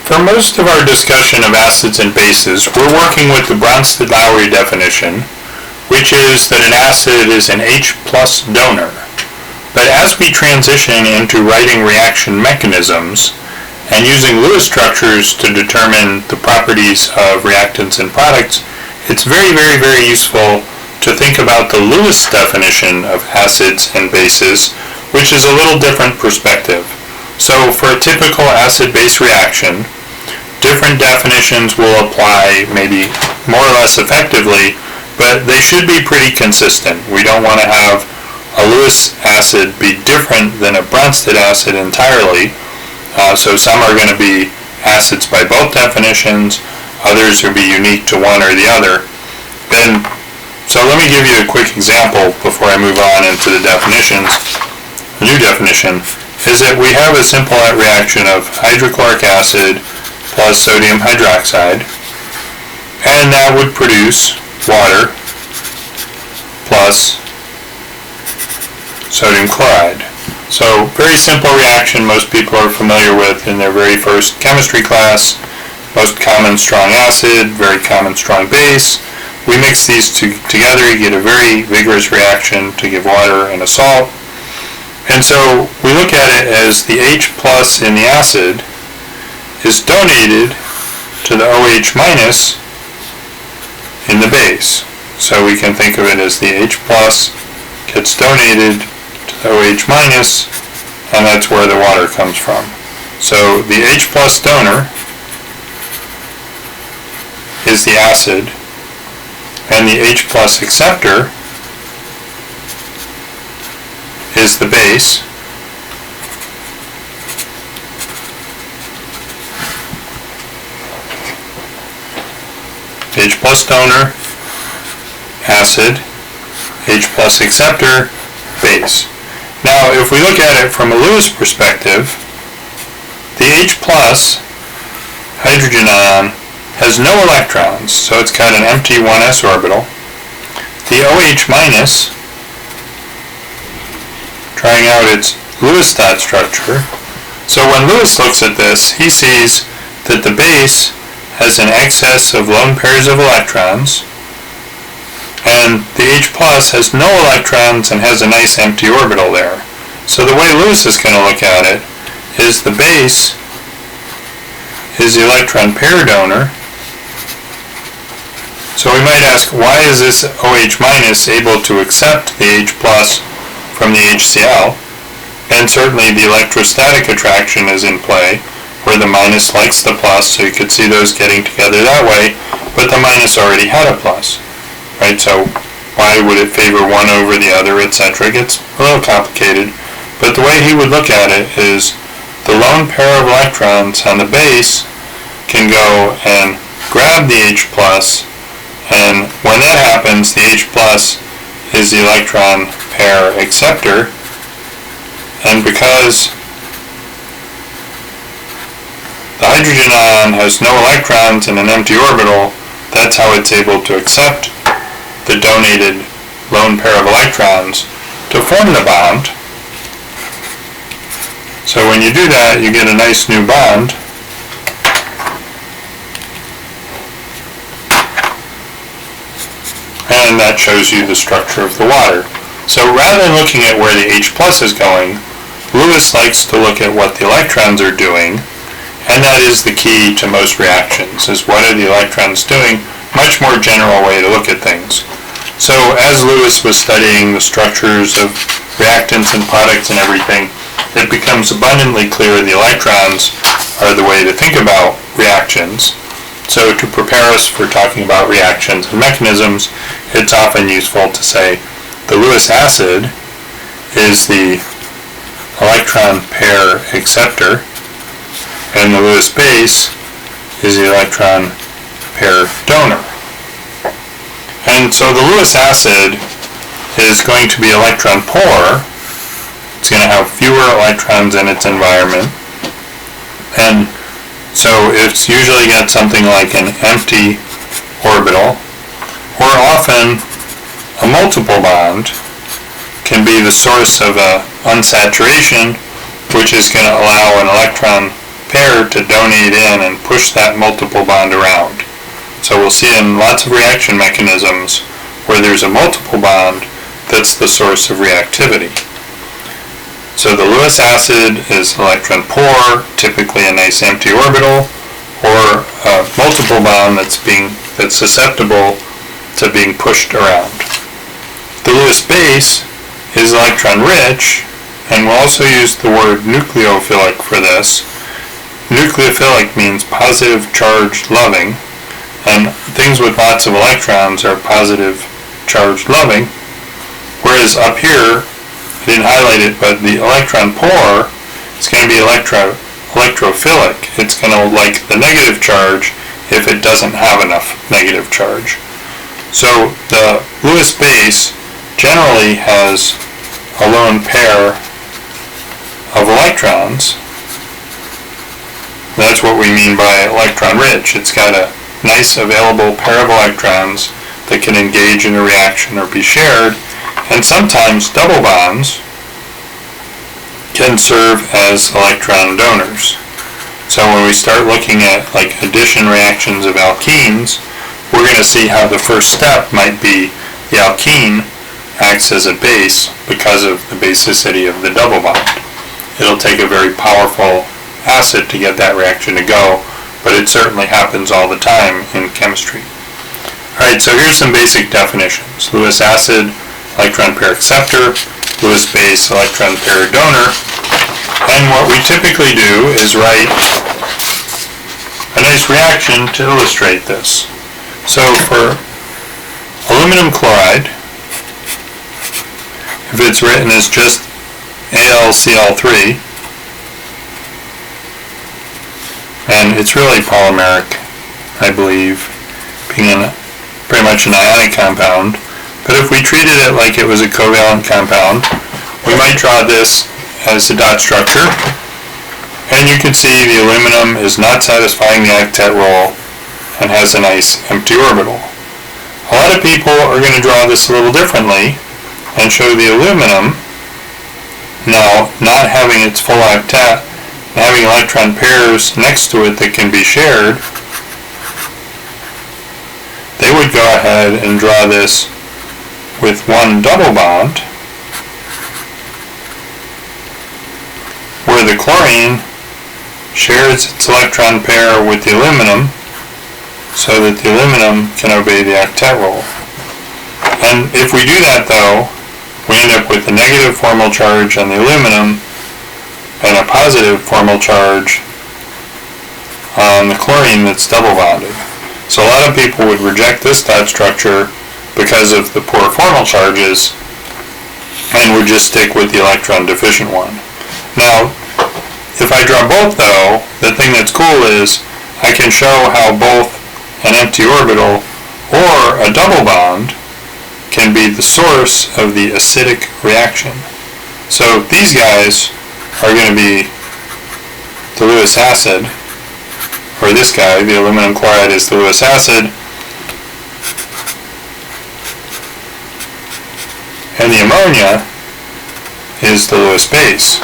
For most of our discussion of acids and bases, we're working with the Bronsted-Lowry definition, which is that an acid is an H plus donor. But as we transition into writing reaction mechanisms and using Lewis structures to determine the properties of reactants and products, it's very, very, very useful to think about the Lewis definition of acids and bases, which is a little different perspective. So for a typical acid-base reaction, different definitions will apply maybe more or less effectively, but they should be pretty consistent. We don't want to have a Lewis acid be different than a Bronsted acid entirely. So some are going to be acids by both definitions, others will be unique to one or the other. So let me give you a quick example before I move on into the definitions. The new definition is that we have a simple reaction of hydrochloric acid plus sodium hydroxide, and that would produce water plus sodium chloride. So very simple reaction most people are familiar with in their very first chemistry class. Most common strong acid, very common strong base. We mix these together, you get a very vigorous reaction to give water and a salt. And so we look at it as the H plus in the acid is donated to the OH minus in the base. So we can think of it as the H plus gets donated to the OH minus, and that's where the water comes from. So the H plus donor is the acid, and the H plus acceptor is the base. H plus donor, acid, H plus acceptor, base. Now if we look at it from a Lewis perspective, the H plus hydrogen ion has no electrons, so it's got an empty 1s orbital. The OH minus, trying out its Lewis dot structure. So when Lewis looks at this, he sees that the base has an excess of lone pairs of electrons, and the H plus has no electrons and has a nice empty orbital there. So the way Lewis is going to look at it is the base is the electron pair donor. So we might ask, why is this OH minus able to accept the H plus from the HCl? And certainly the electrostatic attraction is in play, where the minus likes the plus, so you could see those getting together that way, but the minus already had a plus, right? So why would it favor one over the other, etc.? It gets a little complicated, but the way he would look at it is the lone pair of electrons on the base can go and grab the H plus, and when that happens, the H plus is the electron pair acceptor, and because the hydrogen ion has no electrons and an empty orbital, that's how it's able to accept the donated lone pair of electrons to form the bond. So when you do that, you get a nice new bond. And that shows you the structure of the water. So rather than looking at where the H plus is going, Lewis likes to look at what the electrons are doing, and that is the key to most reactions, is what are the electrons doing? Much more general way to look at things. So as Lewis was studying the structures of reactants and products and everything, it becomes abundantly clear the electrons are the way to think about reactions. So to prepare us for talking about reactions and mechanisms, it's often useful to say the Lewis acid is the electron pair acceptor, and the Lewis base is the electron pair donor. And so the Lewis acid is going to be electron poor. It's going to have fewer electrons in its environment, and so it's usually got something like an empty orbital, or often a multiple bond can be the source of a unsaturation, which is going to allow an electron pair to donate in and push that multiple bond around. So we'll see in lots of reaction mechanisms where there's a multiple bond that's the source of reactivity. So the Lewis acid is electron poor, typically a nice empty orbital, or a multiple bond that's susceptible to being pushed around. The Lewis base is electron rich, and we'll also use the word nucleophilic for this. Nucleophilic means positive charge loving, and things with lots of electrons are positive charge loving, whereas up here, I didn't highlight it, but the electron poor is going to be electrophilic. It's going to like the negative charge if it doesn't have enough negative charge. So the Lewis base generally has a lone pair of electrons. That's what we mean by electron rich. It's got a nice available pair of electrons that can engage in a reaction or be shared, and sometimes double bonds can serve as electron donors. So when we start looking at like addition reactions of alkenes, we're going to see how the first step might be the alkene acts as a base because of the basicity of the double bond. It'll take a very powerful acid to get that reaction to go, but it certainly happens all the time in chemistry. Alright, so here's some basic definitions. Lewis acid, electron pair acceptor, Lewis base, electron pair donor. And what we typically do is write a nice reaction to illustrate this. So for aluminum chloride, if it's written as just AlCl3, and it's really polymeric, I believe, being pretty much an ionic compound. But if we treated it like it was a covalent compound, we might draw this as a dot structure. And you can see the aluminum is not satisfying the octet rule and has a nice empty orbital. A lot of people are going to draw this a little differently and show the aluminum now not having its full octet and having electron pairs next to it that can be shared. They would go ahead and draw this with one double bond, where the chlorine shares its electron pair with the aluminum so that the aluminum can obey the octet rule. And if we do that though, we end up with a negative formal charge on the aluminum and a positive formal charge on the chlorine that's double bonded. So a lot of people would reject this dot structure because of the poor formal charges and would just stick with the electron deficient one. Now, if I draw both though, the thing that's cool is I can show how both an empty orbital or a double bond can be the source of the acidic reaction. So these guys are going to be the Lewis acid, or this guy, the aluminum chloride, is the Lewis acid, and the ammonia is the Lewis base.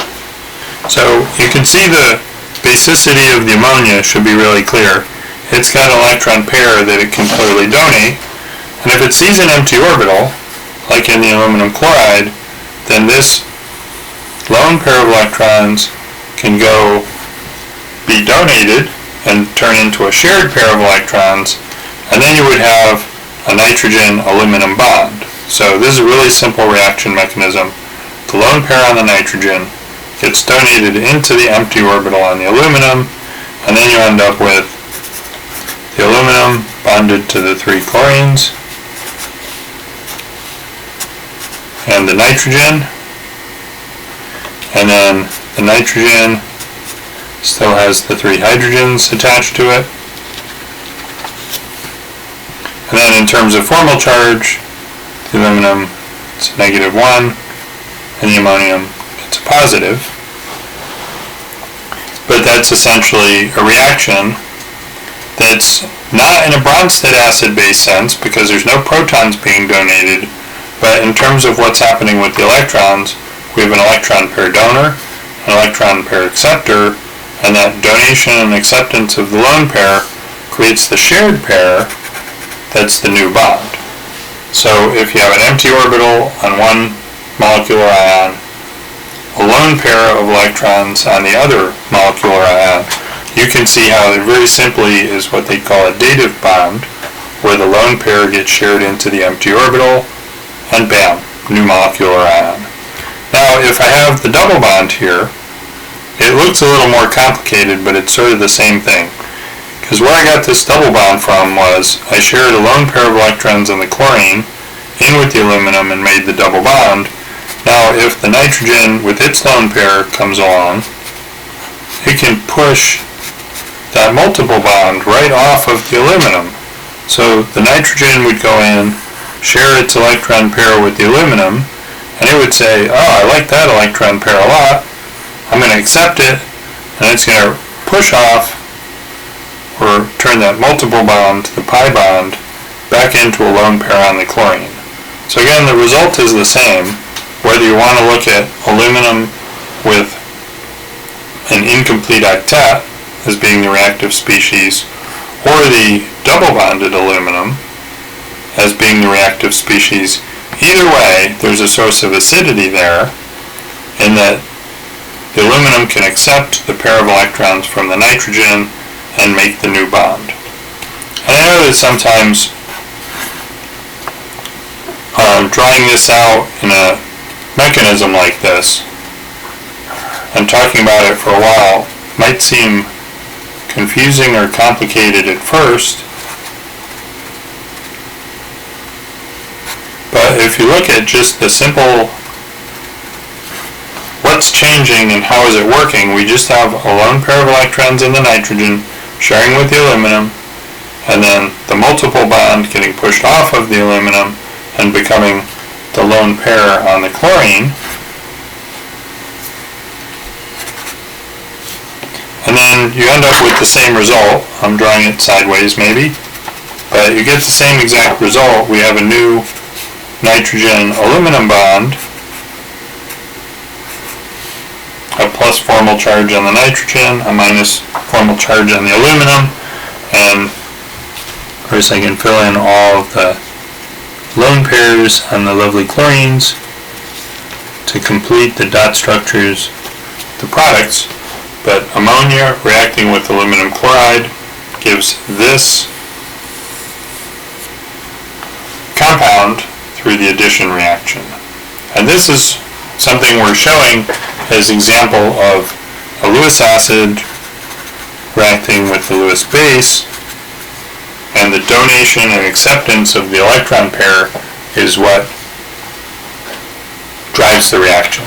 So you can see the basicity of the ammonia should be really clear. It's got an electron pair that it can clearly donate, and if it sees an empty orbital, like in the aluminum chloride, then this lone pair of electrons can go be donated and turn into a shared pair of electrons, and then you would have a nitrogen-aluminum bond. So this is a really simple reaction mechanism. The lone pair on the nitrogen gets donated into the empty orbital on the aluminum, and then you end up with the aluminum bonded to the three chlorines, and the nitrogen, and then the nitrogen still has the three hydrogens attached to it. And then in terms of formal charge, the aluminum is a -1, and the ammonium gets a positive. But that's essentially a reaction that's not in a Bronsted acid-base sense because there's no protons being donated, but in terms of what's happening with the electrons, we have an electron pair donor, an electron pair acceptor, and that donation and acceptance of the lone pair creates the shared pair that's the new bond. So if you have an empty orbital on one molecular ion, a lone pair of electrons on the other molecular ion, you can see how it very simply is what they call a dative bond, where the lone pair gets shared into the empty orbital, and bam, new molecular ion. Now if I have the double bond here, it looks a little more complicated, but it's sort of the same thing. Because where I got this double bond from was I shared a lone pair of electrons in the chlorine in with the aluminum and made the double bond. Now if the nitrogen with its lone pair comes along, it can push that multiple bond right off of the aluminum. So the nitrogen would go in, share its electron pair with the aluminum, and it would say, oh, I like that electron pair a lot, I'm going to accept it, and it's going to push off or turn that multiple bond, the pi bond, back into a lone pair on the chlorine. So again, the result is the same, whether you want to look at aluminum with an incomplete octet as being the reactive species, or the double bonded aluminum as being the reactive species. Either way, there's a source of acidity there, in that the aluminum can accept the pair of electrons from the nitrogen and make the new bond. And I know that sometimes drawing this out in a mechanism like this and talking about it for a while might seem confusing or complicated at first, but if you look at just the simple what's changing and how is it working, we just have a lone pair of electrons in the nitrogen sharing with the aluminum, and then the multiple bond getting pushed off of the aluminum and becoming the lone pair on the chlorine. And then you end up with the same result. I'm drawing it sideways maybe, but you get the same exact result. We have a new nitrogen aluminum bond, a plus formal charge on the nitrogen, a minus formal charge on the aluminum, and of course I can fill in all of the lone pairs on the lovely chlorines to complete the dot structures, the products. But ammonia reacting with aluminum chloride gives this compound through the addition reaction. And this is something we're showing as example of a Lewis acid reacting with the Lewis base, and the donation and acceptance of the electron pair is what drives the reaction.